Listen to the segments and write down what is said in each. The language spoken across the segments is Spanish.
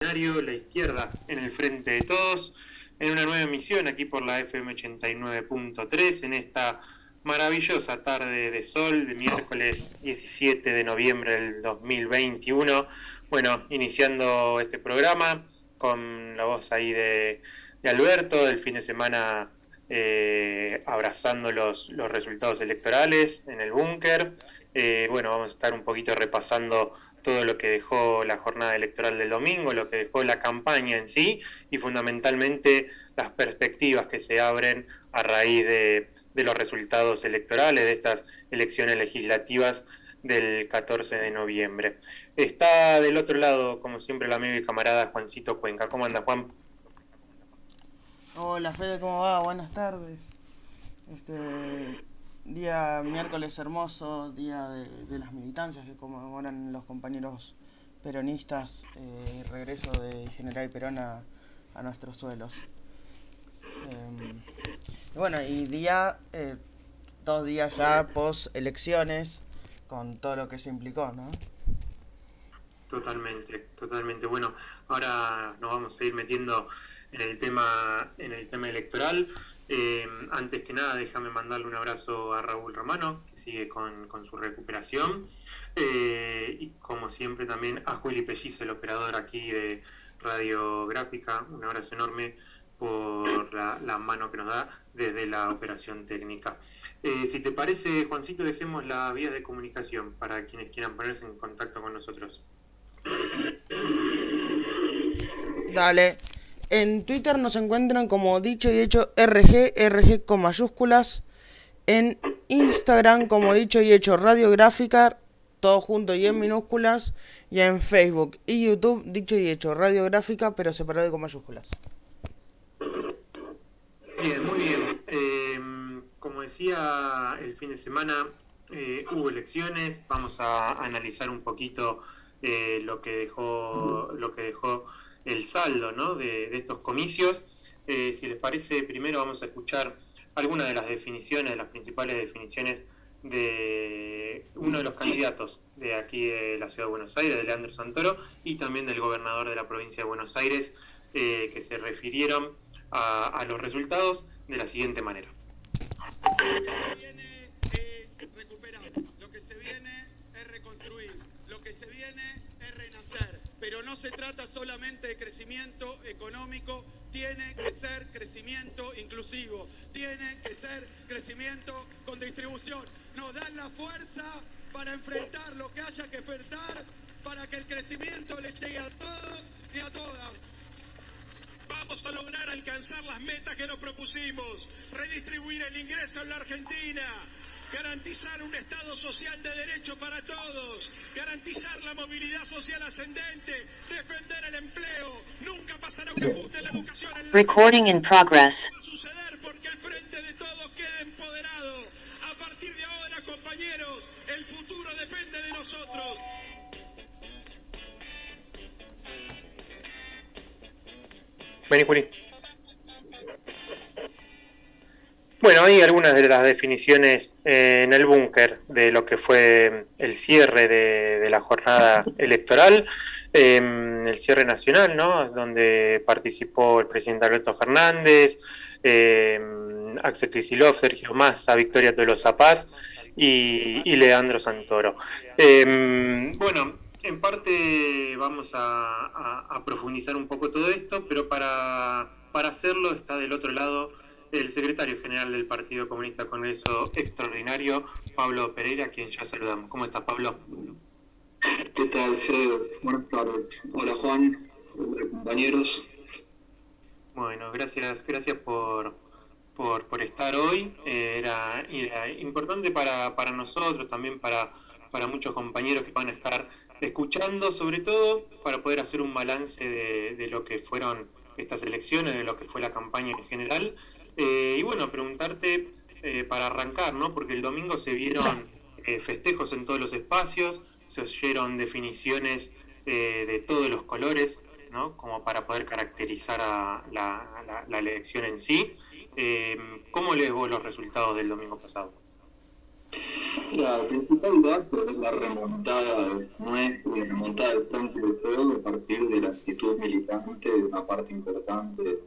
La izquierda en el frente de todos, en una nueva emisión aquí por la FM 89.3 en esta maravillosa tarde de sol de miércoles 17 de noviembre del 2021. Bueno, iniciando este programa con la voz ahí de Alberto, del fin de semana abrazando los resultados electorales en el búnker. Bueno, vamos a estar un poquito repasando todo lo que dejó la jornada electoral del domingo, lo que dejó la campaña en sí y fundamentalmente las perspectivas que se abren a raíz de los resultados electorales, de estas elecciones legislativas del 14 de noviembre. Está del otro lado, como siempre, el amigo y camarada Juancito Cuenca. ¿Cómo anda, Juan? Hola Fede, ¿cómo va? Buenas tardes. Día miércoles hermoso, día de las militancias que conmemoran los compañeros peronistas, regreso de General Perón a nuestros suelos. Bueno, y día, 2 días ya post elecciones, con todo lo que se implicó, ¿no? Totalmente, totalmente. Bueno, ahora nos vamos a ir metiendo en el tema electoral. Antes que nada, déjame mandarle un abrazo a Raúl Romano, que sigue con su recuperación. Y como siempre también a Juli Pelliz, el operador aquí de Radiográfica. Un abrazo enorme por la mano que nos da desde la operación técnica. Si te parece, Juancito, dejemos las vías de comunicación para quienes quieran ponerse en contacto con nosotros. Dale. En Twitter nos encuentran como dicho y hecho RG con mayúsculas. En Instagram como dicho y hecho Radiográfica, todo junto y en minúsculas. Y en Facebook y YouTube dicho y hecho Radiográfica, pero separado y con mayúsculas. Bien, muy bien. Como decía, el fin de semana hubo elecciones. Vamos a analizar un poquito lo que dejó el saldo, ¿no? de estos comicios. Si les parece, primero vamos a escuchar algunas de las definiciones, de las principales definiciones de uno de los candidatos de aquí de la ciudad de Buenos Aires, de Leandro Santoro, y también del gobernador de la provincia de Buenos Aires, que se refirieron a los resultados de la siguiente manera. Lo que se viene es recuperar, lo que se viene es reconstruir, lo que se viene es renacer, pero no se trata solamente de crecimiento económico, tiene que ser crecimiento inclusivo, tiene que ser crecimiento con distribución. Nos dan la fuerza para enfrentar lo que haya que enfrentar, para que el crecimiento le llegue a todos y a todas. Vamos a lograr alcanzar las metas que nos propusimos, redistribuir el ingreso en la Argentina, garantizar un Estado social de derecho para todos, garantizar la movilidad social ascendente, defender el empleo, nunca pasará un ajuste en la educación. Recording in progress. Va a suceder porque el Frente de Todos queda empoderado. A partir de ahora, compañeros, el futuro depende de nosotros. Vení, Juli. Bueno, hay algunas de las definiciones en el búnker de lo que fue el cierre de la jornada electoral, el cierre nacional, ¿no? Donde participó el presidente Alberto Fernández, Axel Kicillof, Sergio Massa, Victoria Tolosa Paz y Leandro Santoro. Bueno, en parte vamos a profundizar un poco todo esto, pero para hacerlo está del otro lado el secretario general del Partido Comunista Congreso Extraordinario, Pablo Pereira, a quien ya saludamos. ¿Cómo estás, Pablo? ¿Qué tal, Fede? Buenas tardes. Hola, Juan. Hola, compañeros. Bueno, gracias por estar hoy. Era importante para nosotros, también para muchos compañeros que van a estar escuchando, sobre todo para poder hacer un balance de lo que fueron estas elecciones, de lo que fue la campaña en general. Y bueno, preguntarte para arrancar, ¿no? Porque el domingo se vieron festejos en todos los espacios, se oyeron definiciones de todos los colores, ¿no? Como para poder caracterizar a la elección en sí. ¿Cómo lees vos los resultados del domingo pasado? Mira, el principal dato es la remontada nuestra y la remontada del frente de todo a partir de la actitud militante de una parte importante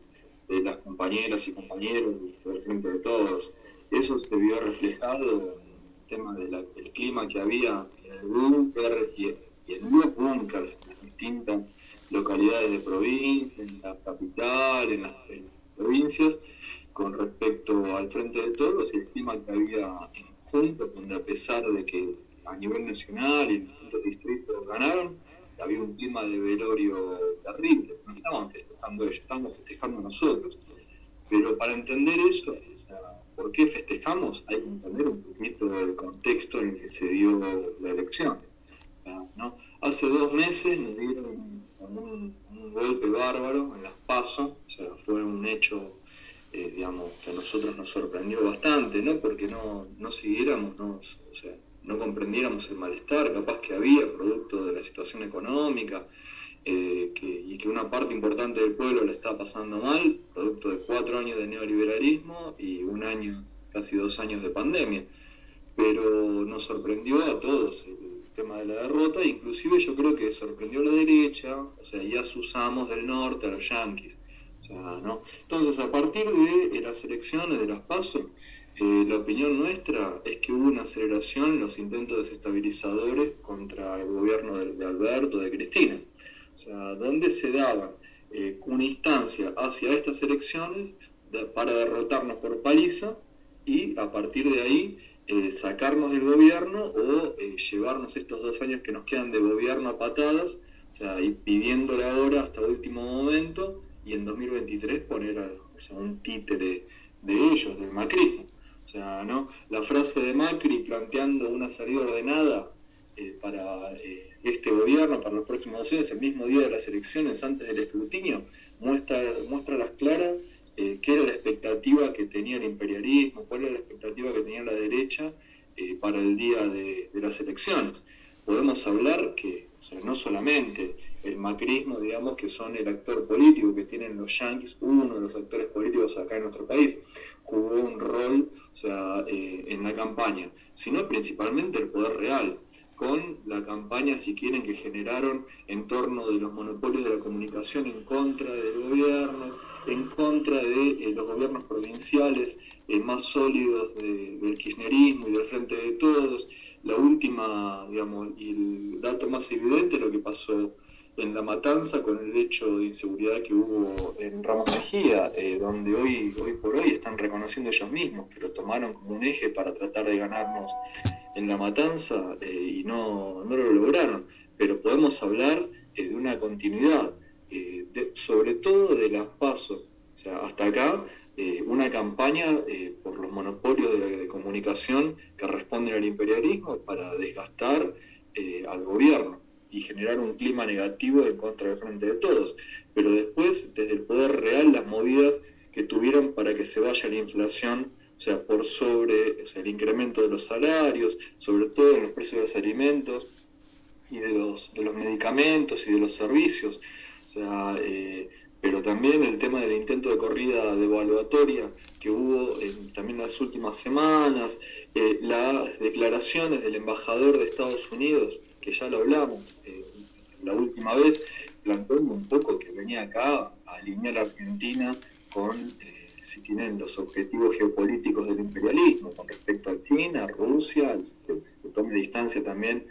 de las compañeras y compañeros del frente de todos. Eso se vio reflejado en el tema del clima que había en el búnker y en los búnkers en las distintas localidades de provincia, en la capital, en las provincias, con respecto al frente de todos y el clima que había juntos, donde a pesar de que a nivel nacional y en distintos distritos ganaron, había un clima de velorio terrible. No estaban festejando ellos, estábamos festejando nosotros. Pero para entender eso, o sea, ¿por qué festejamos? Hay que entender un poquito el contexto en el que se dio la elección. ¿No? Hace 2 meses nos dieron un golpe bárbaro en las PASO, o sea, fue un hecho, digamos, que a nosotros nos sorprendió bastante, no porque no siguiéramos, o sea, no comprendiéramos el malestar capaz que había producto de la situación económica, y que una parte importante del pueblo le está pasando mal, producto de 4 años de neoliberalismo y 1 año, casi 2 años de pandemia. Pero nos sorprendió a todos el tema de la derrota, inclusive yo creo que sorprendió a la derecha, o sea, y a sus amos del norte, a los yanquis. O sea, ¿no? Entonces, a partir de las elecciones, de las PASO, la opinión nuestra es que hubo una aceleración en los intentos desestabilizadores contra el gobierno de Alberto, de Cristina. O sea, donde se daba una instancia hacia estas elecciones para derrotarnos por paliza y a partir de ahí sacarnos del gobierno o llevarnos estos 2 años que nos quedan de gobierno a patadas, o sea, y pidiéndole ahora hasta último momento y en 2023 poner o sea, un títere de ellos, del macrismo. O sea, ¿no? La frase de Macri planteando una salida ordenada para este gobierno, para los próximos 2 años, el mismo día de las elecciones, antes del escrutinio, muestra a las claras qué era la expectativa que tenía el imperialismo, cuál era la expectativa que tenía la derecha para el día de las elecciones. Podemos hablar que, o sea, no solamente el macrismo, digamos, que son el actor político que tienen los yanquis, uno de los actores políticos acá en nuestro país, jugó un rol, o sea, en la campaña, sino principalmente el poder real, con la campaña, si quieren, que generaron en torno de los monopolios de la comunicación en contra del gobierno, en contra de los gobiernos provinciales más sólidos del kirchnerismo y del Frente de Todos. La última, digamos, y el dato más evidente es lo que pasó en La Matanza con el hecho de inseguridad que hubo en Ramos Mejía, donde hoy por hoy están reconociendo ellos mismos que lo tomaron como un eje para tratar de ganarnos en La Matanza y no lo lograron. Pero podemos hablar de una continuidad, sobre todo de las PASO. O sea, hasta acá una campaña por los monopolios de comunicación que responden al imperialismo para desgastar al gobierno y generar un clima negativo en contra del Frente de Todos. Pero después, desde el poder real, las movidas que tuvieron para que se vaya la inflación, o sea, por sobre, o sea, el incremento de los salarios, sobre todo en los precios de los alimentos y de los medicamentos y de los servicios. O sea, pero también el tema del intento de corrida devaluatoria que hubo también en las últimas semanas, las declaraciones del embajador de Estados Unidos, que ya lo hablamos la última vez, planteando un poco que venía acá a alinear a Argentina con, si tienen, los objetivos geopolíticos del imperialismo con respecto a China, Rusia, que tome distancia también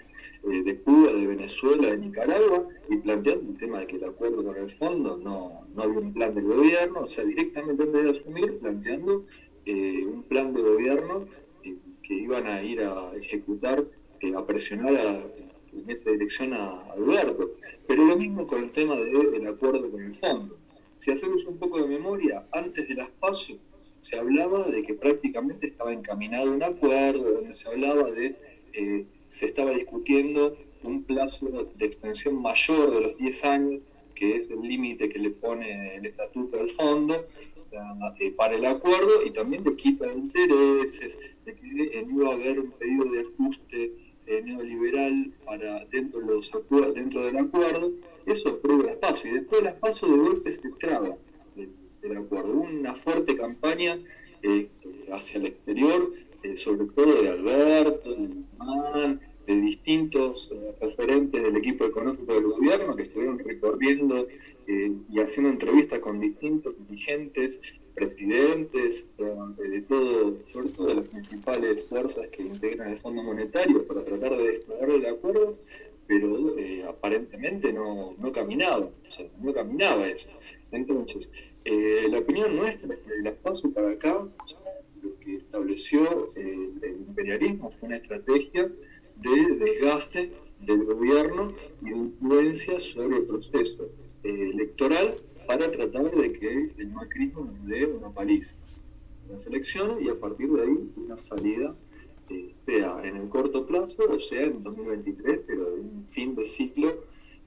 de Cuba, de Venezuela, de Nicaragua, y planteando el tema de que el acuerdo con el fondo no había un plan del gobierno, o sea, directamente antes de asumir, planteando un plan de gobierno que iban a ir a ejecutar, a presionar en esa dirección a Alberto. Pero lo mismo con el tema del acuerdo con el fondo. Si hacemos un poco de memoria, antes de las PASO se hablaba de que prácticamente estaba encaminado un acuerdo, donde se hablaba de se estaba discutiendo un plazo de extensión mayor de los 10 años, que es el límite que le pone el estatuto del fondo, para el acuerdo, y también de quita de intereses, de que no iba a haber un pedido de ajuste neoliberal para dentro del acuerdo. Eso prueba las PASO, y después de las PASO de golpe se traba del acuerdo. Hubo una fuerte campaña hacia el exterior sobre todo de Alberto, de Guzmán, de distintos referentes del equipo económico del gobierno que estuvieron recorriendo y haciendo entrevistas con distintos dirigentes, presidentes, de todo, sobre todo de las principales fuerzas que integran el Fondo Monetario para tratar de desplegar el acuerdo, pero aparentemente no caminaba, o sea, no caminaba eso. Entonces, la opinión nuestra es que de las PASO para acá, o sea, lo que estableció el imperialismo fue una estrategia de desgaste del gobierno y de influencia sobre el proceso electoral para tratar de que el macrismo nos dé una paliza en las elecciones y a partir de ahí una salida, sea en el corto plazo o sea en 2023, pero en un fin de ciclo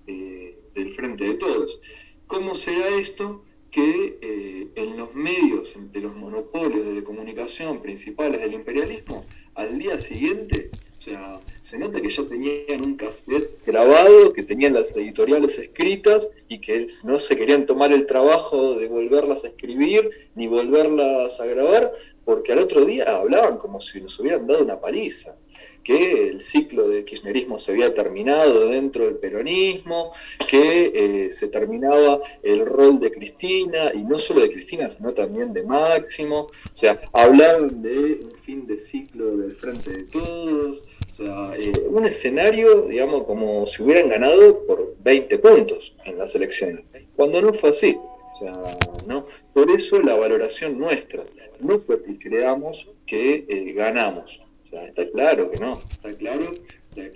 del Frente de Todos. ¿Cómo será esto? Que en los medios de los monopolios de comunicación principales del imperialismo, al día siguiente, o sea, se nota que ya tenían un cassette grabado, que tenían las editoriales escritas y que no se querían tomar el trabajo de volverlas a escribir ni volverlas a grabar, porque al otro día hablaban como si nos hubieran dado una paliza, que el ciclo de kirchnerismo se había terminado dentro del peronismo, que se terminaba el rol de Cristina, y no solo de Cristina, sino también de Máximo. O sea, hablaban de un fin de ciclo del Frente de Todos. O sea, un escenario, digamos, como si hubieran ganado por 20 puntos en las elecciones, cuando no fue así. O sea, no. Por eso la valoración nuestra, no porque creamos que ganamos. O sea, está claro que no, está claro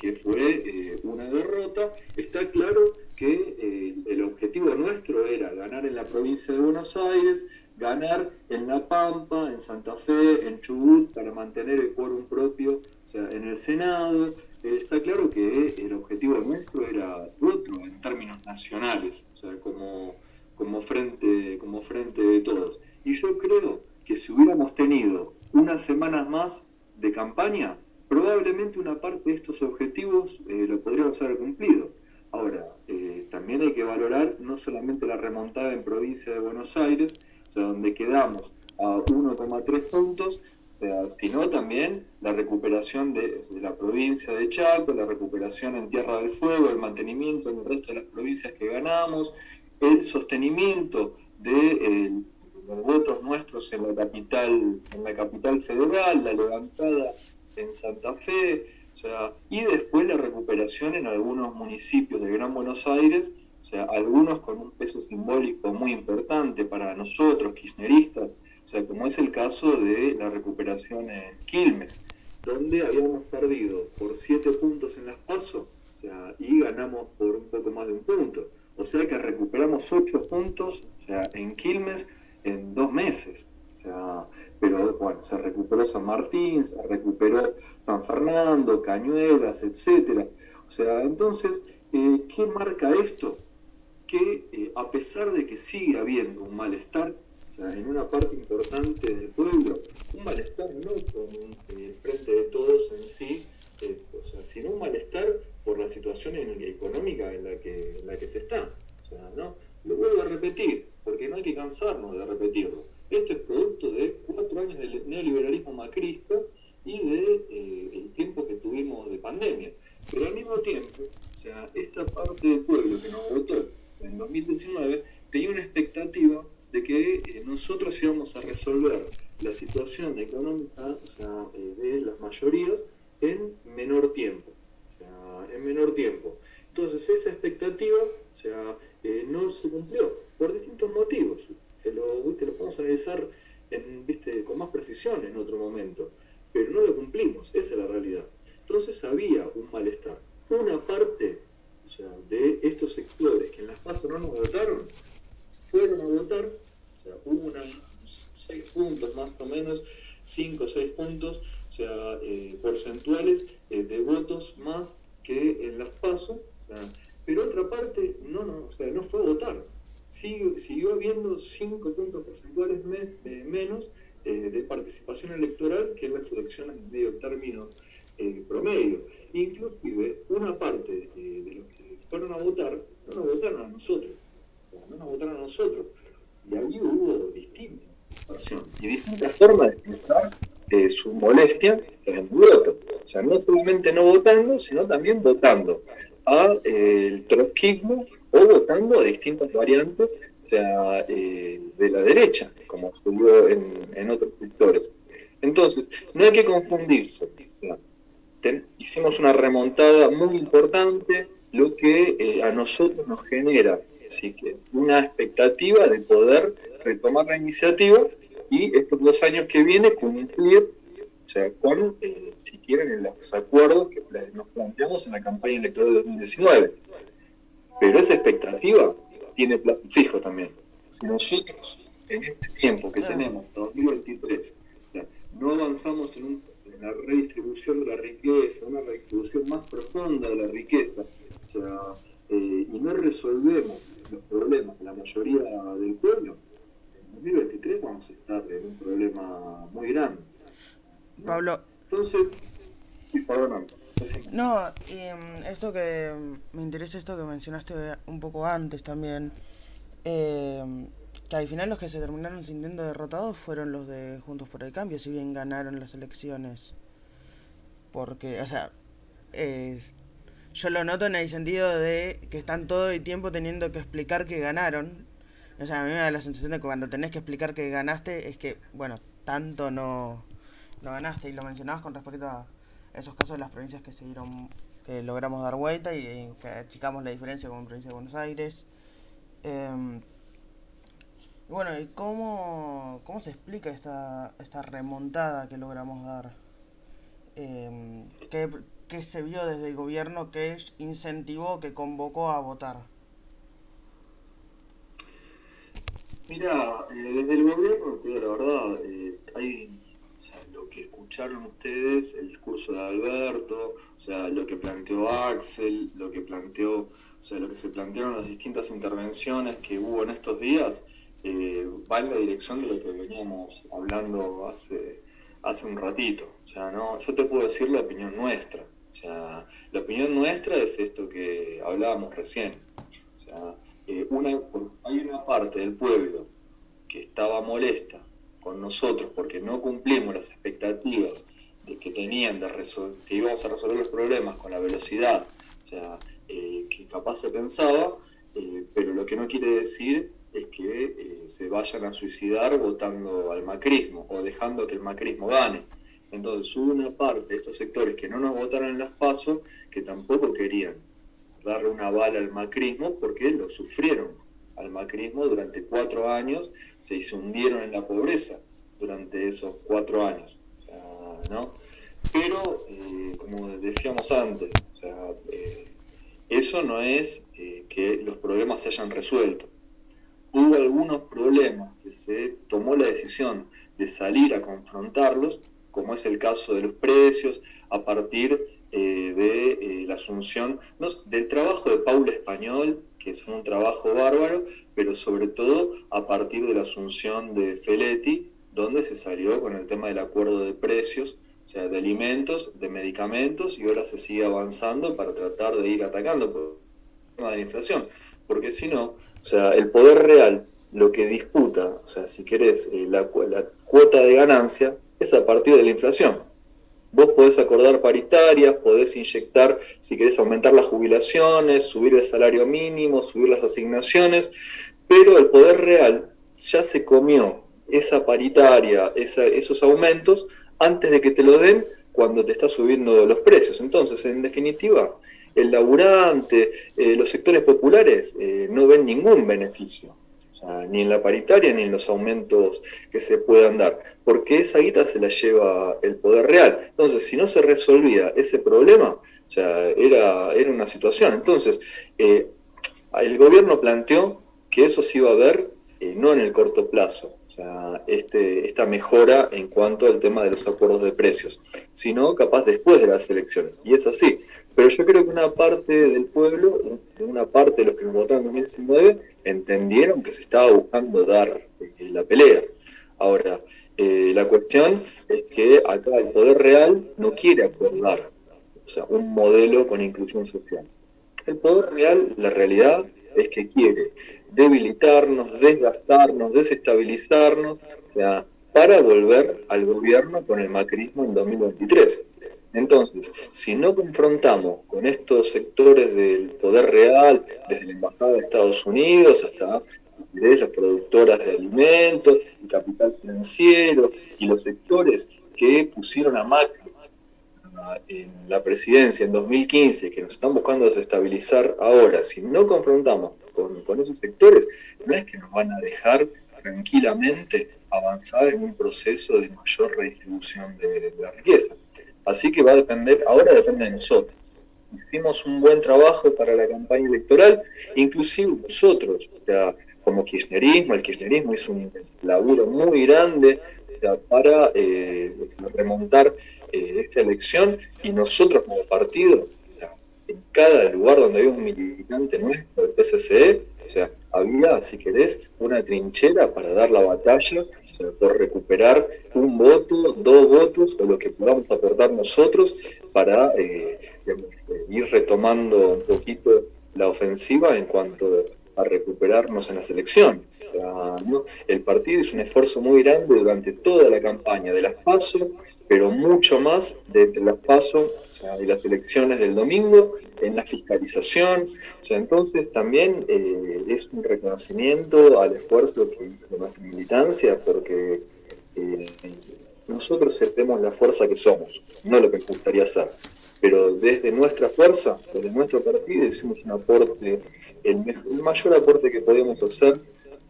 que fue una derrota, está claro que el objetivo nuestro era ganar en la provincia de Buenos Aires, ganar en La Pampa, en Santa Fe, en Chubut, para mantener el quórum propio, o sea, en el Senado. Está claro que el objetivo nuestro era otro en términos nacionales, o sea, como frente de todos. Y yo creo que si hubiéramos tenido unas semanas más de campaña, probablemente una parte de estos objetivos lo podríamos haber cumplido. Ahora, también hay que valorar no solamente la remontada en provincia de Buenos Aires, o sea, donde quedamos a 1,3 puntos, sino también la recuperación de la provincia de Chaco, la recuperación en Tierra del Fuego, el mantenimiento en el resto de las provincias que ganamos, el sostenimiento de los votos nuestros en la capital federal, la levantada en Santa Fe, o sea, y después la recuperación en algunos municipios de Gran Buenos Aires, o sea, algunos con un peso simbólico muy importante para nosotros, kirchneristas, o sea, como es el caso de la recuperación en Quilmes, donde habíamos perdido por 7 puntos en las PASO, o sea, y ganamos por un poco más de un punto. O sea que recuperamos 8 puntos, o sea, en Quilmes en 2 meses. O sea, pero bueno, se recuperó San Martín, se recuperó San Fernando, Cañuelas, etcétera. O sea, entonces, ¿qué marca esto? Que a pesar de que sigue habiendo un malestar, o sea, en una parte importante del pueblo, un malestar no con el Frente de Todos en sí, o sea, sino un malestar por la situación económica en la que se está. O sea, ¿no? Lo vuelvo a repetir, porque no hay que cansarnos de repetirlo. Esto es producto de 4 años del neoliberalismo macrista y de el tiempo que tuvimos de pandemia. Pero al mismo tiempo, o sea, esta parte del pueblo que nos votó en 2019 tenía una expectativa de que nosotros íbamos a resolver la situación económica, o sea, de las mayorías en menor tiempo. O sea, en menor tiempo. Entonces esa expectativa, o sea, no se cumplió por distintos motivos. Lo podemos analizar con más precisión en otro momento, pero no lo cumplimos, esa es la realidad. Entonces había un malestar. Una parte, o sea, de estos sectores que en las PASO no nos votaron, fueron a votar, o sea, hubo 6 puntos más o menos, 5 o 6 puntos, o sea, porcentuales de votos más que en las PASO, o sea, pero otra parte o sea, no fue a votar. Siguió habiendo 5 puntos porcentuales menos de participación electoral que en las elecciones de medio término promedio. Inclusive una parte de los que fueron a votar no nos votaron a nosotros. Y ahí hubo distinta participación y distintas formas de pensar su molestia en el voto. O sea, no solamente no votando, sino también votando el trotskismo o votando a distintas variantes, o sea, de la derecha, como se vio en otros sectores. Entonces, no hay que confundirse. O sea, hicimos una remontada muy importante, lo que a nosotros nos genera, así que una expectativa de poder retomar la iniciativa y estos 2 años que viene cumplir, o sea, con, si quieren, los acuerdos que nos planteamos en la campaña electoral de 2019. Pero esa expectativa tiene plazo fijo también. Si nosotros, en este tiempo que tenemos, 2023, no avanzamos en la redistribución de la riqueza, una redistribución más profunda de la riqueza, o sea, y no resolvemos los problemas de la mayoría del pueblo, en 2023 vamos a estar en un problema muy grande, ¿no? Pablo. Entonces, sí, perdóname. No, esto que me interesa, esto que mencionaste un poco antes también, que al final los que se terminaron sintiendo derrotados fueron los de Juntos por el Cambio, si bien ganaron las elecciones. Porque, o sea, yo lo noto en el sentido de que están todo el tiempo teniendo que explicar que ganaron. O sea, a mí me da la sensación de que cuando tenés que explicar que ganaste es que, bueno, tanto no ganaste. Y lo mencionabas con respecto a esos casos de las provincias que logramos dar vuelta y que achicamos la diferencia con la provincia de Buenos Aires. Bueno, ¿y cómo se explica esta remontada que logramos dar? ¿Qué se vio desde el gobierno que incentivó, que convocó a votar? Mira, desde el gobierno, te digo la verdad, o sea, lo que escucharon ustedes, el discurso de Alberto, o sea, lo que planteó Axel, lo que se plantearon las distintas intervenciones que hubo en estos días, va en la dirección de lo que veníamos hablando hace un ratito. O sea, no, yo te puedo decir la opinión nuestra. O sea, la opinión nuestra es esto que hablábamos recién. O sea, hay una parte del pueblo que estaba molesta con nosotros porque no cumplimos las expectativas de que tenían que íbamos a resolver los problemas con la velocidad, o sea, que capaz se pensaba, pero lo que no quiere decir es que se vayan a suicidar votando al macrismo o dejando que el macrismo gane. Entonces hubo una parte de estos sectores que no nos votaron en las PASO que tampoco querían darle una bala al macrismo porque lo sufrieron al macrismo durante 4 años, se hundieron en la pobreza durante esos 4 años, o sea, ¿no? Pero, como decíamos antes, o sea, eso no es que los problemas se hayan resuelto. Hubo algunos problemas que se tomó la decisión de salir a confrontarlos, como es el caso de los precios, a partir de la asunción del trabajo de Paula Español, que es un trabajo bárbaro, pero sobre todo a partir de la asunción de Feletti, donde se salió con el tema del acuerdo de precios, o sea, de alimentos, de medicamentos, y ahora se sigue avanzando para tratar de ir atacando por el tema de la inflación. Porque si no, o sea, el poder real lo que disputa, o sea, si querés, la cuota de ganancia, es a partir de la inflación. Vos podés acordar paritarias, podés inyectar, si querés, aumentar las jubilaciones, subir el salario mínimo, subir las asignaciones, pero el poder real ya se comió esa paritaria, esos aumentos, antes de que te lo den cuando te está subiendo los precios. Entonces, en definitiva, el laburante, los sectores populares no ven ningún beneficio. O sea, ni en la paritaria ni en los aumentos que se puedan dar, porque esa guita se la lleva el poder real. Entonces, si no se resolvía ese problema, o sea, era una situación. Entonces, el gobierno planteó que eso se iba a ver no en el corto plazo, o sea, esta mejora en cuanto al tema de los acuerdos de precios, sino capaz después de las elecciones. Y es así. Pero yo creo que una parte del pueblo, una parte de los que nos votaron en 2019, entendieron que se estaba buscando dar la pelea. Ahora, la cuestión es que acá el poder real no quiere acordar, o sea, un modelo con inclusión social. El poder real, la realidad es que quiere debilitarnos, desgastarnos, desestabilizarnos. O sea, para volver al gobierno con el macrismo en 2023. Entonces, si no confrontamos con estos sectores del poder real, desde la Embajada de Estados Unidos hasta las productoras de alimentos, el capital financiero y los sectores que pusieron a Macri en la presidencia en 2015, que nos están buscando desestabilizar ahora, si no confrontamos con esos sectores, no es que nos van a dejar tranquilamente avanzar en un proceso de mayor redistribución de la riqueza. Así que va a depender, ahora depende de nosotros. Hicimos un buen trabajo para la campaña electoral, inclusive nosotros, o sea, como kirchnerismo, el kirchnerismo hizo un laburo muy grande, o sea, para remontar esta elección, y nosotros como partido, o sea, en cada lugar donde había un militante nuestro del PCCE, o sea, había, si querés, una trinchera para dar la batalla, o sea, por recuperar un voto, 2 votos, o lo que podamos aportar nosotros para ir retomando un poquito la ofensiva en cuanto a recuperarnos en las elecciones. O sea, ¿no? El partido hizo un esfuerzo muy grande durante toda la campaña de las PASO, pero mucho más desde las PASO, o sea, de las elecciones del domingo, en la fiscalización. O sea, entonces también es un reconocimiento al esfuerzo que hizo nuestra militancia, porque nosotros seremos la fuerza que somos, no lo que nos gustaría ser. Pero desde nuestra fuerza, desde nuestro partido, hicimos un aporte, el mayor aporte que podíamos hacer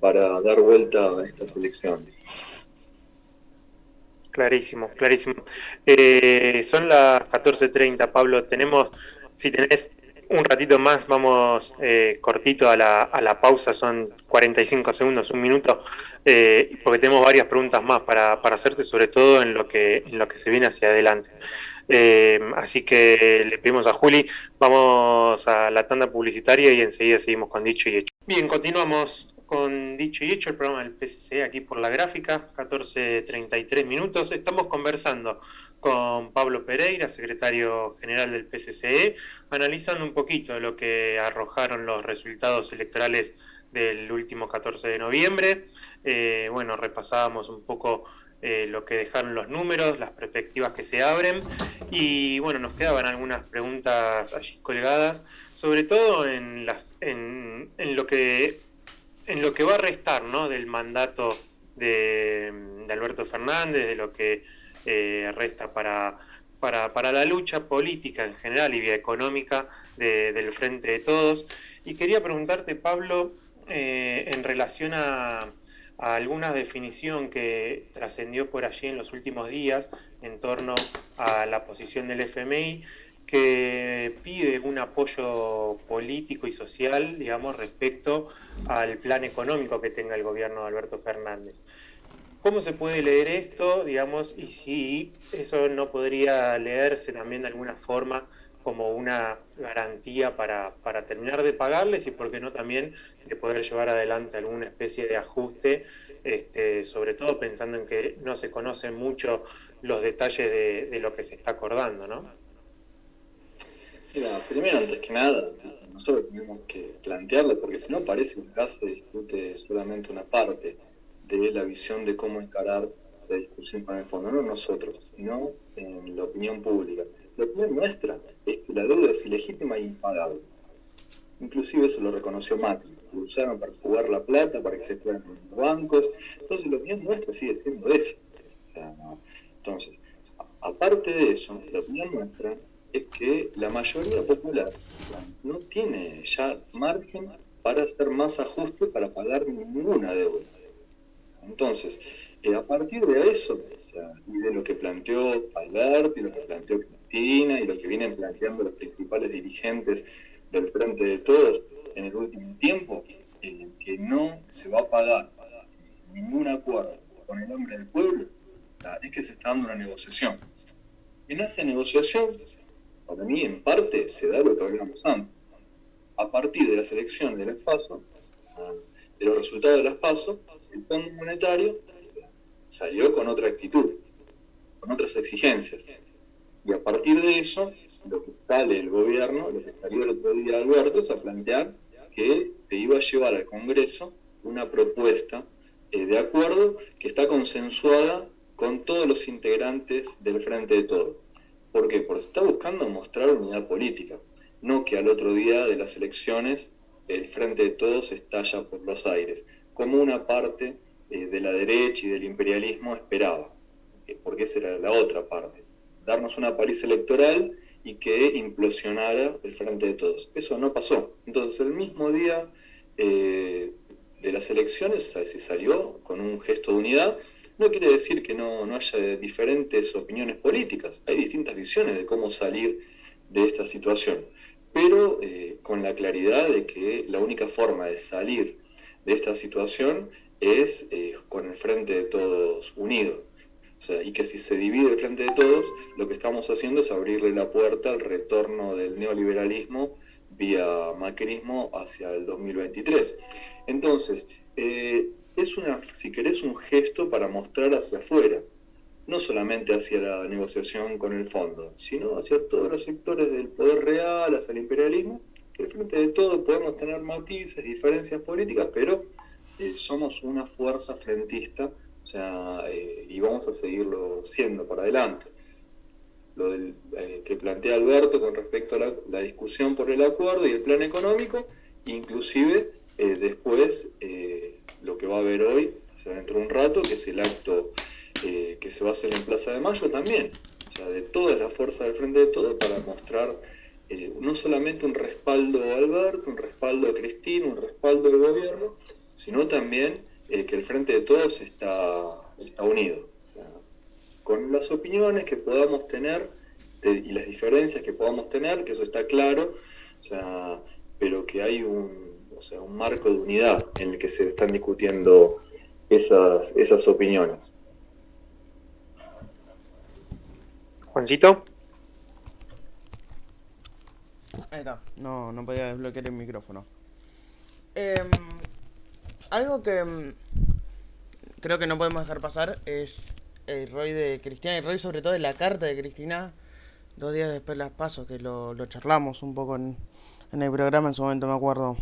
para dar vuelta a estas elecciones. Clarísimo, clarísimo. Son las 14:30, Pablo. Si tenés un ratito más, vamos cortito a la pausa, son 45 segundos, un minuto, porque tenemos varias preguntas más para hacerte, sobre todo en lo que se viene hacia adelante. Así que le pedimos a Juli, vamos a la tanda publicitaria y enseguida seguimos con Dicho y Hecho. Bien, continuamos con Dicho y Hecho, el programa del PCC aquí por La Gráfica, 14:33 minutos. Estamos conversando con Pablo Pereira, secretario general del PCCE, analizando un poquito de lo que arrojaron los resultados electorales del último 14 de noviembre. Bueno, repasábamos un poco lo que dejaron los números, las perspectivas que se abren, y bueno, nos quedaban algunas preguntas allí colgadas, sobre todo en lo que va a restar, ¿no?, del mandato de Alberto Fernández, de lo que resta para la lucha política en general y vía económica del Frente de Todos. Y quería preguntarte, Pablo, en relación a alguna definición que trascendió por allí en los últimos días en torno a la posición del FMI, que pide un apoyo político y social, digamos, respecto al plan económico que tenga el gobierno de Alberto Fernández. ¿Cómo se puede leer esto, digamos, y si eso no podría leerse también de alguna forma como una garantía para terminar de pagarles, y por qué no también de poder llevar adelante alguna especie de ajuste, sobre todo pensando en que no se conocen mucho los detalles de lo que se está acordando, ¿no? Mira, primero, antes que nada, nosotros tenemos que plantearlo, porque si no parece que acá se discute solamente una parte de la visión de cómo encarar la discusión con el fondo, no nosotros, sino en la opinión pública. La opinión nuestra es que la deuda es ilegítima e impagable. Inclusive eso lo reconoció Macri, lo usaron para jugar la plata, para que se fueran los bancos. Entonces la opinión nuestra sigue siendo esa. O sea, no. Entonces, aparte de eso, la opinión nuestra es que la mayoría popular no tiene ya margen para hacer más ajustes para pagar ninguna deuda. Entonces, a partir de eso, o sea, y de lo que planteó Alberto, y lo que planteó Cristina, y lo que vienen planteando los principales dirigentes del Frente de Todos en el último tiempo, que no se va a pagar ningún acuerdo con el nombre del pueblo, es que se está dando una negociación. En esa negociación, para mí, en parte, se da lo que hablábamos antes. A partir de las elecciones de las PASO, de los resultados de las PASO, el Fondo Monetario salió con otra actitud, con otras exigencias. Y a partir de eso, lo que sale el gobierno, lo que salió el otro día Alberto, es a plantear que se iba a llevar al Congreso una propuesta de acuerdo que está consensuada con todos los integrantes del Frente de Todos. ¿Por qué? Porque se está buscando mostrar unidad política, no que al otro día de las elecciones el Frente de Todos estalla por los aires, como una parte de la derecha y del imperialismo esperaba, porque esa era la otra parte, darnos una paliza electoral y que implosionara el Frente de Todos. Eso no pasó. Entonces, el mismo día de las elecciones se salió con un gesto de unidad. No quiere decir que no haya diferentes opiniones políticas. Hay distintas visiones de cómo salir de esta situación, pero con la claridad de que la única forma de salir de esta situación es con el Frente de Todos unido. O sea, y que si se divide el Frente de Todos, lo que estamos haciendo es abrirle la puerta al retorno del neoliberalismo vía macrismo hacia el 2023. Entonces, es si querés, un gesto para mostrar hacia afuera, no solamente hacia la negociación con el fondo, sino hacia todos los sectores del poder real, hacia el imperialismo, que al Frente de Todos podemos tener matices, diferencias políticas, pero somos una fuerza frentista, o sea, y vamos a seguirlo siendo para adelante. Lo que plantea Alberto con respecto a la discusión por el acuerdo y el plan económico, inclusive después lo que va a haber hoy, o sea, dentro de un rato, que es el acto que se va a hacer en Plaza de Mayo también, o sea, de todas las fuerzas del Frente de Todos para mostrar no solamente un respaldo a Alberto, un respaldo a Cristina, un respaldo al gobierno, sino también que el Frente de Todos está unido. O sea, con las opiniones que podamos tener y las diferencias que podamos tener, que eso está claro, o sea, pero que hay un marco de unidad en el que se están discutiendo esas opiniones. Juancito. Ahí está, no podía desbloquear el micrófono. Algo que creo que no podemos dejar pasar es el rol de Cristina, y el rol sobre todo de la carta de Cristina 2 días después de las PASO, que lo charlamos un poco en el programa en su momento, me acuerdo.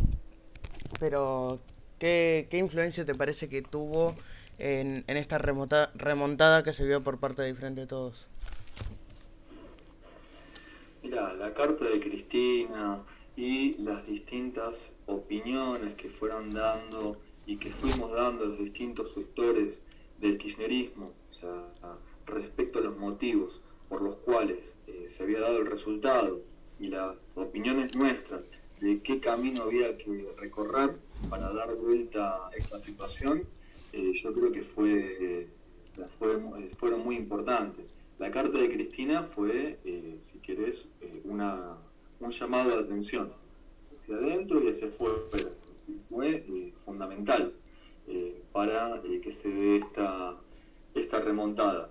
Pero, ¿qué influencia te parece que tuvo en esta remontada que se vio por parte de Frente de Todos? Mira, la carta de Cristina y las distintas opiniones que fueron dando y que fuimos dando los distintos sectores del kirchnerismo, o sea, respecto a los motivos por los cuales se había dado el resultado y las opiniones nuestras de qué camino había que recorrer para dar vuelta a esta situación, yo creo que fueron muy importantes. La carta de Cristina fue, si querés, un llamado de atención hacia adentro y hacia afuera. Fue fundamental para que se dé esta remontada.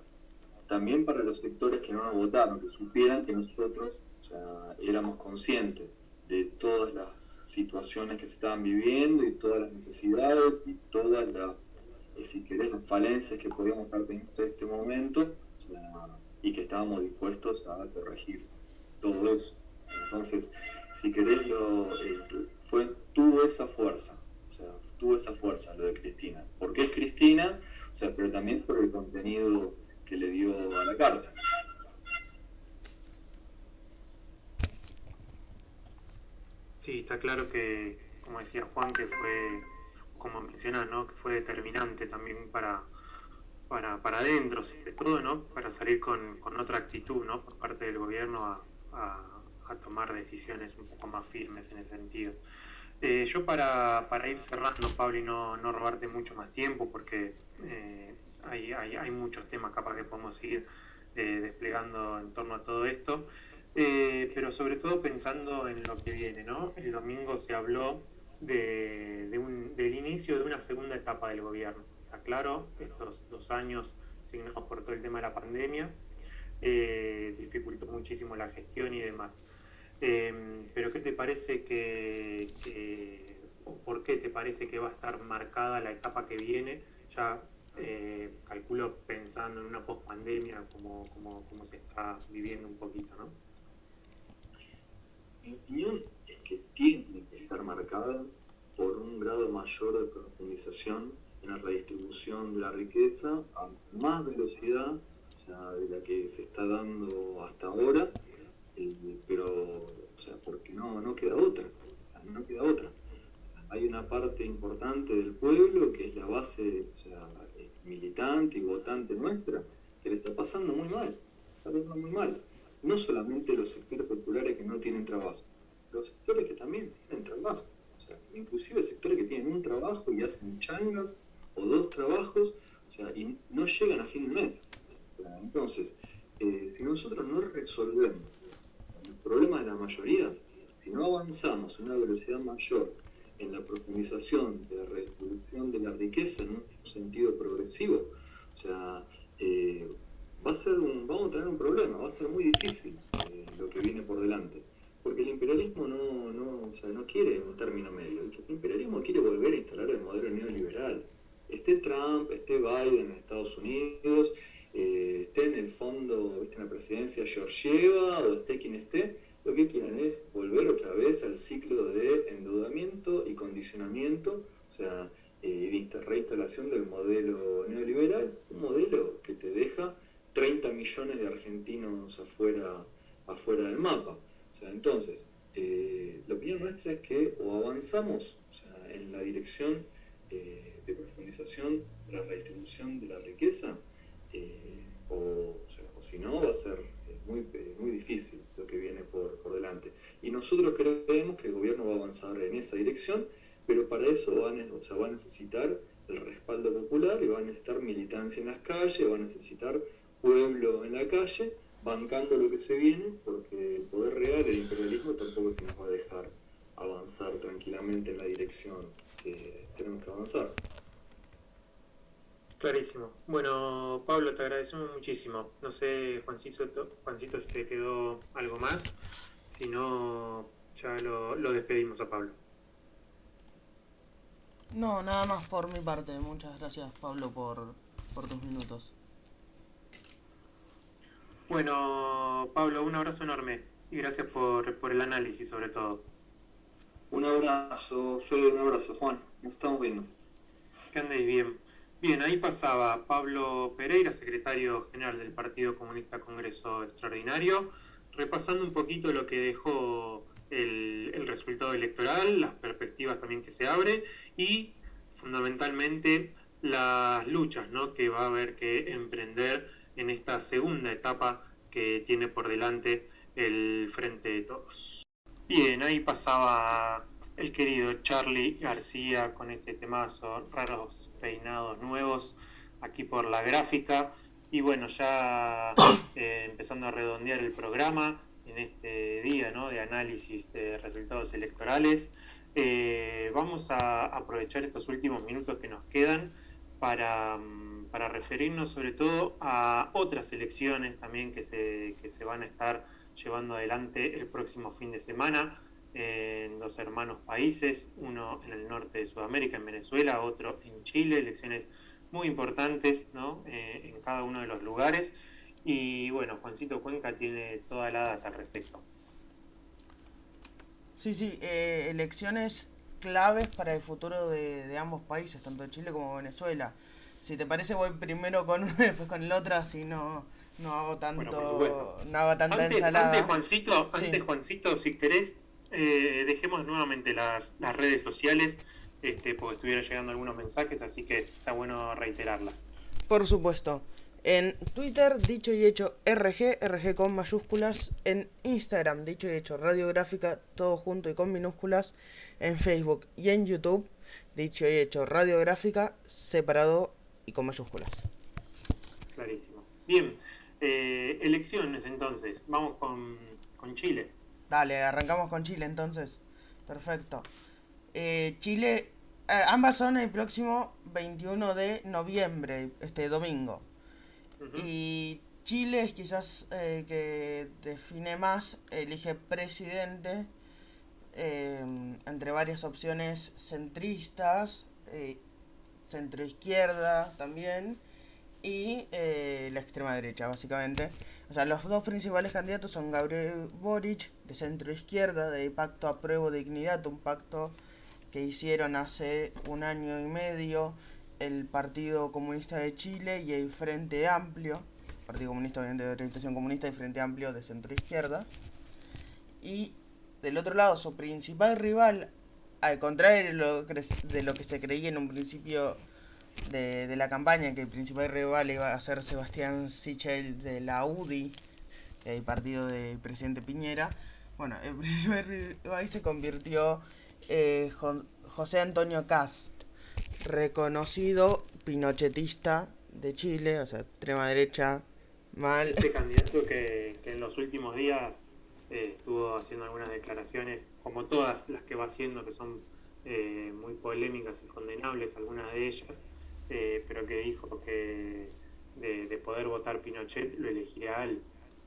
También para los sectores que no nos votaron, que supieran que nosotros, o sea, éramos conscientes de todas las situaciones que se estaban viviendo y todas las necesidades y todas las, si querés, las falencias que podíamos estar teniendo en este momento, o sea, y que estábamos dispuestos a corregir todo eso. Entonces, si querés, tuvo esa fuerza, o sea, tuvo esa fuerza lo de Cristina. ¿Por qué es Cristina? O sea, pero también por el contenido que le dio a la carta. Sí, está claro que, como decía Juan, que fue, como mencionás, ¿no? Que fue determinante también para adentro, sobre todo, ¿no? Para salir con otra actitud, ¿no? Por parte del gobierno a tomar decisiones un poco más firmes en ese sentido. Yo para ir cerrando, Pablo, y no robarte mucho más tiempo, porque hay muchos temas capaz que podemos seguir desplegando en torno a todo esto, pero sobre todo pensando en lo que viene, ¿no? El domingo se habló del inicio de una segunda etapa del gobierno. Está claro, estos 2 años signados por todo el tema de la pandemia dificultó muchísimo la gestión y demás. Pero ¿qué te parece o por qué te parece que va a estar marcada la etapa que viene? Ya calculo pensando en una pospandemia como se está viviendo un poquito, ¿no? Mi opinión es que tiene que estar marcada por un grado mayor de profundización en la redistribución de la riqueza a más velocidad, o sea, de la que se está dando hasta ahora, pero, o sea, porque no queda otra, no queda otra. Hay una parte importante del pueblo que es la base, o sea, militante y votante nuestra, que le está pasando muy mal, está pasando muy mal. No solamente los sectores populares que no tienen trabajo, los sectores que también tienen trabajo, o sea, inclusive sectores que tienen un trabajo y hacen changas o 2 trabajos, o sea, y no llegan a fin de mes. Entonces, si nosotros no resolvemos el problema de la mayoría, si no avanzamos a una velocidad mayor en la profundización de la redistribución de la riqueza en un sentido progresivo, o sea, vamos a tener un problema, va a ser muy difícil lo que viene por delante. Porque el imperialismo no quiere un término medio, el imperialismo quiere volver a instalar el modelo neoliberal. Esté Trump, esté Biden en Estados Unidos, esté en el fondo, en la presidencia Georgieva, o esté quien esté, lo que quieren es volver otra vez al ciclo de endeudamiento y condicionamiento, o sea, de reinstalación del modelo neoliberal, un modelo que te deja 30 millones de argentinos afuera del mapa. O sea, entonces, la opinión nuestra es que o avanzamos, o sea, en la dirección de profundización de la redistribución de la riqueza, o si no, va a ser muy difícil lo que viene por delante. Y nosotros creemos que el gobierno va a avanzar en esa dirección, pero para eso va a necesitar el respaldo popular y va a necesitar militancia en las calles, va a necesitar pueblo en la calle, bancando lo que se viene, porque el poder real del imperialismo tampoco es que nos va a dejar avanzar tranquilamente en la dirección que tenemos que avanzar. Clarísimo. Bueno, Pablo, te agradecemos muchísimo. No sé, Juancito, si te quedó algo más. Si no, ya lo despedimos a Pablo. No, nada más por mi parte. Muchas gracias, Pablo, por tus minutos. Bueno, Pablo, un abrazo enorme y gracias por el análisis sobre todo. Un abrazo, Fede, un abrazo, Juan. Nos estamos viendo. Que andéis bien. Bien, ahí pasaba Pablo Pereira, secretario general del Partido Comunista Congreso Extraordinario, repasando un poquito lo que dejó el resultado electoral, las perspectivas también que se abre y fundamentalmente las luchas, ¿no?, que va a haber que emprender en esta segunda etapa que tiene por delante el Frente de Todos. Bien, ahí pasaba el querido Charly García con este temazo, raros peinados nuevos, aquí por la gráfica. Y bueno, ya empezando a redondear el programa en este día, ¿no?, de análisis de resultados electorales. Vamos a aprovechar estos últimos minutos que nos quedan para referirnos sobre todo a otras elecciones también que se van a estar llevando adelante el próximo fin de semana en 2 hermanos países, uno en el norte de Sudamérica, en Venezuela, otro en Chile, elecciones muy importantes, ¿no?, en cada uno de los lugares. Y bueno, Juancito Cuenca tiene toda la data al respecto. Sí, elecciones claves para el futuro de ambos países, tanto de Chile como Venezuela. Si te parece, voy primero con uno y después con el otro, así no hago tanto, bueno, no hago tanta ensalada. Antes, Juancito, si querés, dejemos nuevamente las redes sociales, porque estuvieron llegando algunos mensajes, así que está bueno reiterarlas. Por supuesto. En Twitter, dicho y hecho RG con mayúsculas. En Instagram, dicho y hecho Radiográfica, todo junto y con minúsculas. En Facebook y en YouTube, dicho y hecho Radiográfica, separado y con mayúsculas. Clarísimo. Bien, elecciones entonces, vamos con Chile. Dale, arrancamos con Chile entonces. Perfecto. Chile, ambas son el próximo 21 de noviembre, este domingo. Uh-huh. Y Chile es quizás que define más, elige presidente entre varias opciones centristas, centroizquierda también, y la extrema derecha, básicamente. O sea, los 2 principales candidatos son Gabriel Boric, de centroizquierda, de Pacto Apruebo Dignidad, un pacto que hicieron hace 1 año y medio el Partido Comunista de Chile y el Frente Amplio, Partido Comunista obviamente de orientación comunista y Frente Amplio de centro izquierda. Y del otro lado, su principal rival, al contrario de lo que se creía en un principio de la campaña, que el principal rival iba a ser Sebastián Sichel de la UDI, el partido del presidente Piñera. Bueno, el principal rival se convirtió José Antonio Cast, reconocido pinochetista de Chile, o sea, extrema derecha, mal. Este candidato que en los últimos días estuvo haciendo algunas declaraciones, como todas las que va haciendo, que son muy polémicas y condenables, algunas de ellas, pero que dijo que de poder votar Pinochet lo elegiría a él.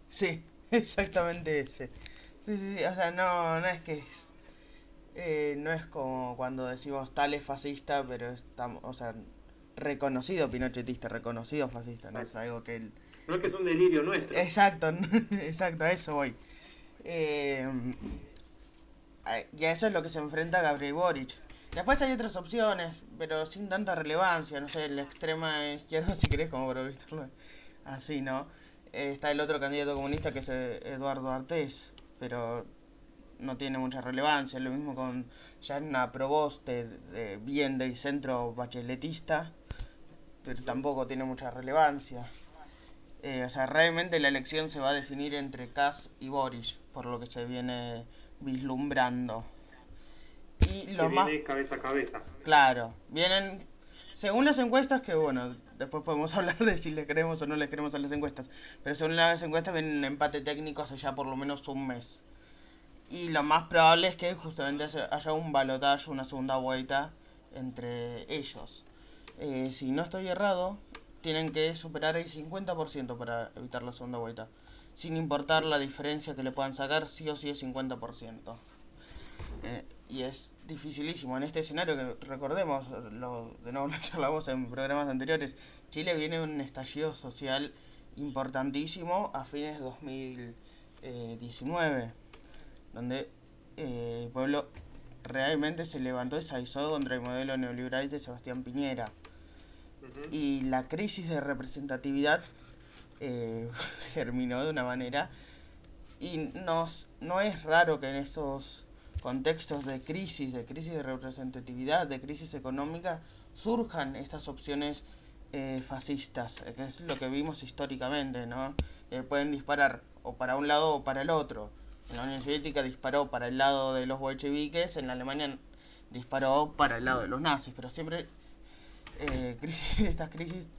Sí, exactamente ese. Sí, o sea, no es que no es como cuando decimos tal es fascista, pero estamos, o sea, reconocido pinochetista, reconocido fascista, no es algo que él... No es que es un delirio nuestro. Exacto, exacto, a eso voy. Y a eso es lo que se enfrenta Gabriel Boric. Después hay otras opciones, pero sin tanta relevancia, no sé, la extrema izquierda, si querés, como para ubicarlo así, ¿no? Está el otro candidato comunista que es Eduardo Artés, pero no tiene mucha relevancia. Lo mismo con Yana Proboste, bien del centro bacheletista, pero tampoco tiene mucha relevancia. O sea, realmente la elección se va a definir entre Kass y Boric, por lo que se viene vislumbrando. Y que viene cabeza a cabeza. Claro, vienen, según las encuestas, que bueno, después podemos hablar de si les creemos o no les creemos a las encuestas, pero según las encuestas vienen en empate técnico hace ya por lo menos un mes. Y lo más probable es que justamente haya un balotaje, una segunda vuelta entre ellos. Si no estoy errado, tienen que superar el 50% para evitar la segunda vuelta. Sin importar la diferencia que le puedan sacar, sí o sí es 50%. Y es dificilísimo en este escenario que recordemos, de nuevo lo charlamos en programas anteriores, Chile viene de un estallido social importantísimo a fines de 2019, donde el pueblo realmente se levantó y se alzó contra el modelo neoliberal de Sebastián Piñera. Y la crisis de representatividad germinó de una manera, y no es raro que en estos contextos de crisis de representatividad, de crisis económica, surjan estas opciones fascistas, que es lo que vimos históricamente, ¿no? Pueden disparar o para un lado o para el otro. En la Unión Soviética disparó para el lado de los bolcheviques, en la Alemania disparó para el lado de los nazis, pero siempre estas crisis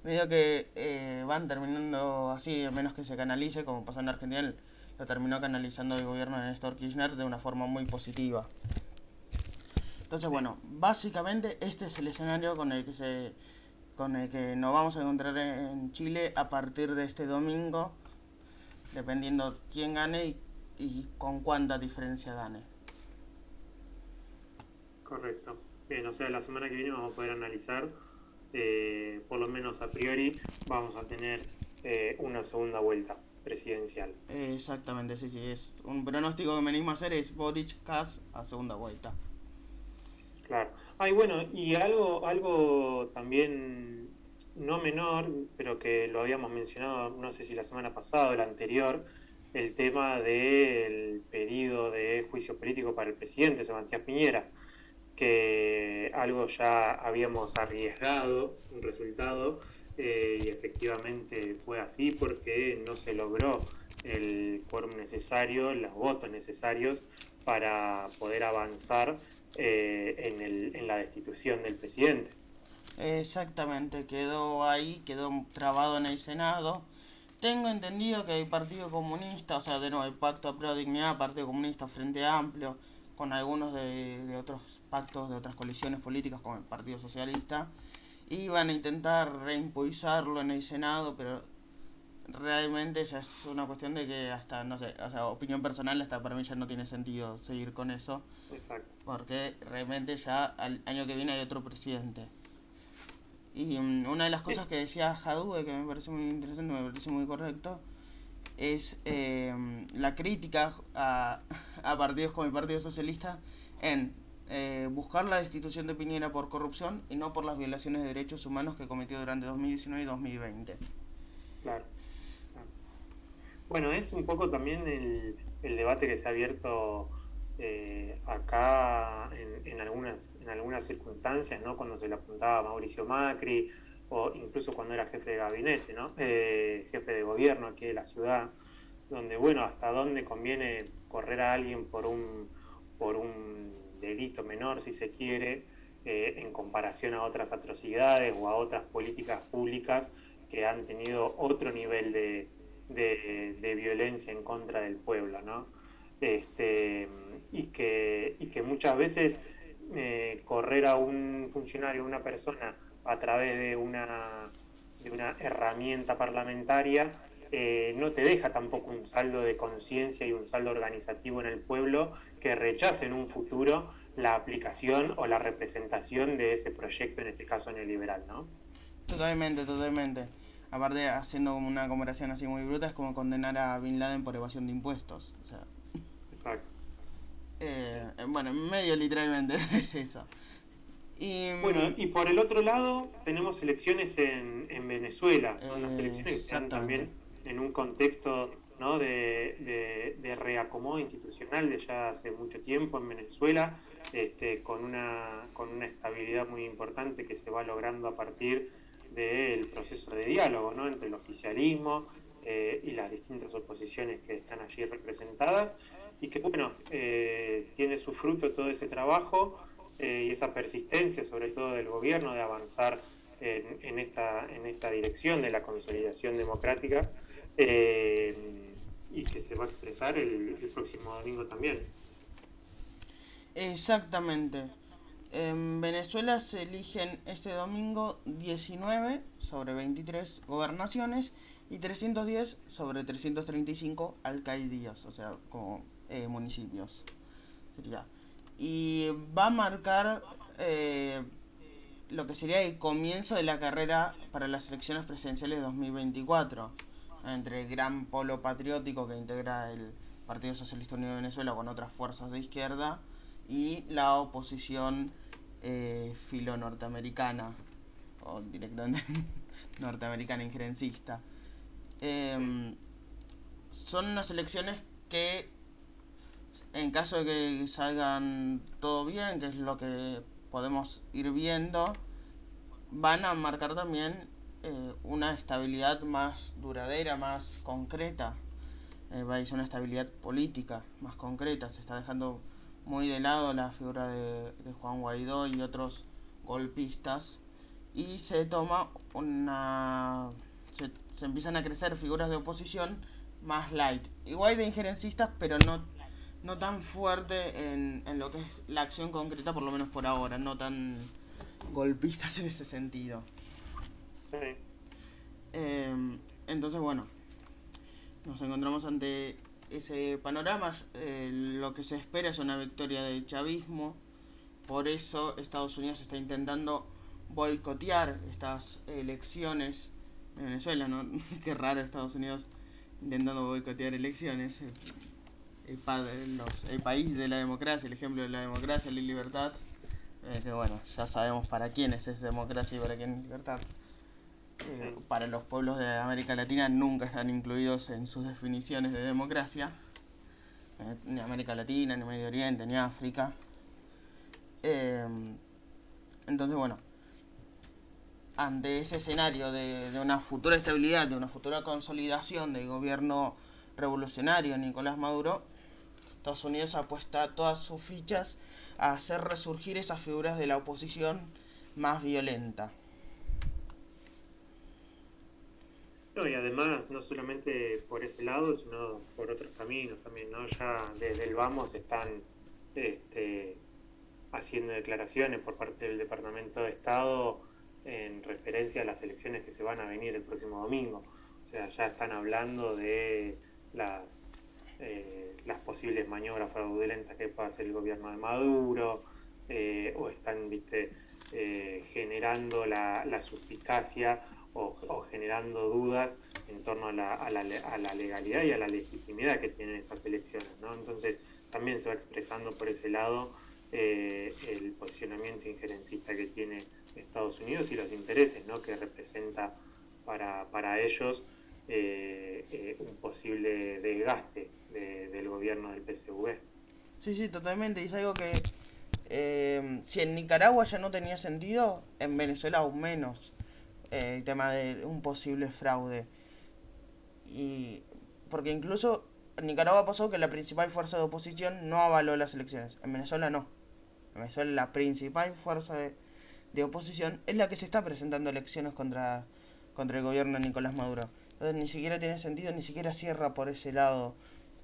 medio que van terminando así, a menos que se canalice, como pasó en Argentina, lo terminó canalizando el gobierno de Néstor Kirchner de una forma muy positiva. Entonces, bueno, básicamente este es el escenario con el que nos vamos a encontrar en Chile a partir de este domingo, dependiendo quién gane y con cuánta diferencia gane. Correcto. Bien, o sea, la semana que viene vamos a poder analizar, por lo menos a priori, vamos a tener una segunda vuelta presidencial. Exactamente, sí, es un pronóstico que me animo a hacer, es Boric Kass a segunda vuelta. Claro. Y bueno, y algo también no menor, pero que lo habíamos mencionado, no sé si la semana pasada o la anterior, el tema del pedido de juicio político para el presidente Sebastián Piñera, que algo ya habíamos arriesgado un resultado, y efectivamente fue así porque no se logró el quórum necesario, los votos necesarios para poder avanzar en la destitución del presidente. Exactamente, quedó ahí, quedó trabado en el Senado. Tengo entendido que el Partido Comunista, o sea, de nuevo, el Pacto Pro Dignidad, Partido Comunista, Frente Amplio, con algunos de otros pactos, de otras coaliciones políticas, como el Partido Socialista, iban a intentar reimpulsarlo en el Senado, pero realmente ya es una cuestión de que hasta, no sé, o sea, opinión personal, hasta para mí ya no tiene sentido seguir con eso. Exacto. Porque realmente ya al año que viene hay otro presidente. Y una de las cosas que decía Jadue, que me parece muy interesante, me parece muy correcto, es la crítica a partidos como el Partido Socialista en buscar la destitución de Piñera por corrupción y no por las violaciones de derechos humanos que cometió durante 2019 y 2020. Claro. Bueno, es un poco también el debate que se ha abierto acá en algunas circunstancias, ¿no? Cuando se le apuntaba a Mauricio Macri, o incluso cuando era jefe de gabinete, ¿no? Jefe de gobierno aquí de la ciudad, donde, bueno, hasta dónde conviene correr a alguien por un delito menor, si se quiere, en comparación a otras atrocidades o a otras políticas públicas que han tenido otro nivel de violencia en contra del pueblo, ¿no? Y que muchas veces correr a un funcionario, a una persona, a través de una herramienta parlamentaria, no te deja tampoco un saldo de conciencia y un saldo organizativo en el pueblo que rechace en un futuro la aplicación o la representación de ese proyecto, en este caso neoliberal, ¿no? Totalmente, totalmente. Aparte, haciendo como una comparación así muy bruta, es como condenar a Bin Laden por evasión de impuestos. O sea, Exacto. bueno, medio literalmente es eso. Y, Bueno, y por el otro lado tenemos elecciones en Venezuela, son unas elecciones que se dan exactamente. también en un contexto, ¿no? de reacomodo institucional de ya hace mucho tiempo en Venezuela, con una estabilidad muy importante que se va logrando a partir del proceso de diálogo, ¿no? Entre el oficialismo y las distintas oposiciones que están allí representadas, y que, bueno, tiene su fruto todo ese trabajo y esa persistencia, sobre todo del gobierno, de avanzar en esta dirección de la consolidación democrática, y que se va a expresar el próximo domingo también. Exactamente. En Venezuela se eligen este domingo 19 sobre 23 gobernaciones y 310 sobre 335 alcaldías, o sea, como municipios. Sería. Y va a marcar lo que sería el comienzo de la carrera para las elecciones presidenciales de 2024, entre el gran polo patriótico que integra el Partido Socialista Unido de Venezuela con otras fuerzas de izquierda y la oposición filo norteamericana o directamente norteamericana injerencista. Son unas elecciones que, en caso de que salgan todo bien, que es lo que podemos ir viendo, van a marcar también una estabilidad más duradera, más concreta. Va a ser una estabilidad política más concreta. Se está dejando muy de lado la figura de Juan Guaidó y otros golpistas y se toma se empiezan a crecer figuras de oposición más light, igual de injerencistas, pero no tan fuerte en lo que es la acción concreta, por lo menos por ahora, no tan golpistas en ese sentido. Sí. Entonces, bueno, nos encontramos ante ese panorama. Lo que se espera es una victoria del chavismo. Por eso Estados Unidos está intentando boicotear estas elecciones en Venezuela, ¿no? Qué raro Estados Unidos intentando boicotear elecciones. El país de la democracia, el ejemplo de la democracia, la libertad. Que bueno, ya sabemos para quiénes es democracia y para quién es libertad. Para los pueblos de América Latina nunca están incluidos en sus definiciones de democracia. Ni América Latina, ni Medio Oriente, ni África. Entonces, bueno, ante ese escenario de una futura estabilidad, de una futura consolidación del gobierno revolucionario Nicolás Maduro, Estados Unidos apuesta todas sus fichas a hacer resurgir esas figuras de la oposición más violenta. No, y además, no solamente por ese lado, sino por otros caminos también, ¿no? Ya desde el Vamos están haciendo declaraciones por parte del Departamento de Estado en referencia a las elecciones que se van a venir el próximo domingo. O sea, ya están hablando de las posibles maniobras fraudulentas que pueda hacer el gobierno de Maduro, o están, generando la suspicacia o generando dudas en torno a la legalidad y a la legitimidad que tienen estas elecciones, ¿no? Entonces también se va expresando por ese lado el posicionamiento injerencista que tiene Estados Unidos y los intereses, ¿no?, que representa para ellos un posible desgaste del gobierno del PSV. Sí, totalmente. Y es algo que si en Nicaragua ya no tenía sentido, en Venezuela aún menos. El tema de un posible fraude. Y porque incluso en Nicaragua pasó que la principal fuerza de oposición no avaló las elecciones. En Venezuela no. En Venezuela la principal fuerza de oposición es la que se está presentando elecciones contra el gobierno de Nicolás Maduro. Entonces ni siquiera tiene sentido, ni siquiera cierra por ese lado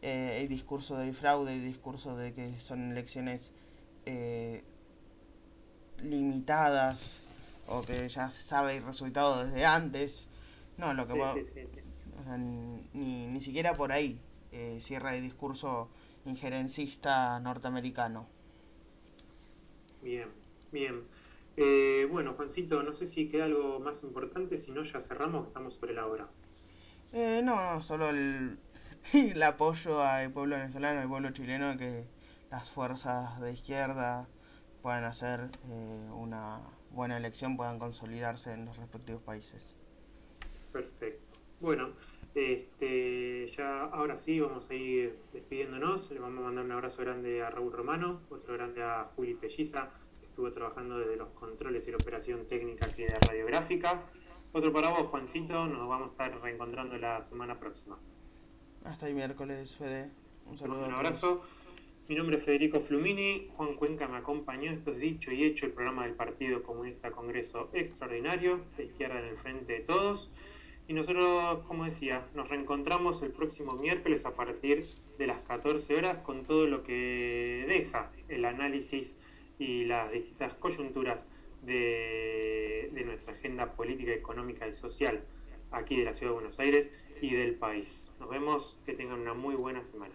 el discurso del fraude, el discurso de que son elecciones limitadas o que ya se sabe el resultado desde antes. No, lo que Sí. o sea, ni siquiera por ahí cierra el discurso injerencista norteamericano. Bien, bien. Bueno, Juancito, no sé si queda algo más importante, si no ya cerramos, estamos sobre la hora. No, solo el apoyo al pueblo venezolano, al pueblo chileno, que las fuerzas de izquierda puedan hacer una buena elección, puedan consolidarse en los respectivos países. Perfecto. Bueno, ya ahora sí vamos a ir despidiéndonos. Le vamos a mandar un abrazo grande a Raúl Romano, otro grande a Juli Pelliza, que estuvo trabajando desde los controles y la operación técnica aquí de Radiográfica. Otro para vos, Juancito. Nos vamos a estar reencontrando la semana próxima. Hasta el miércoles, Fede. Un Te mando saludo un a todos. abrazo. Mi nombre es Federico Flumini, Juan Cuenca me acompañó, esto es Dicho y Hecho, el programa del Partido Comunista Congreso Extraordinario, la izquierda en el frente de todos. Y nosotros, como decía, nos reencontramos el próximo miércoles a partir de las 14 horas con todo lo que deja el análisis y las distintas coyunturas de nuestra agenda política, económica y social aquí de la Ciudad de Buenos Aires y del país. Nos vemos, que tengan una muy buena semana.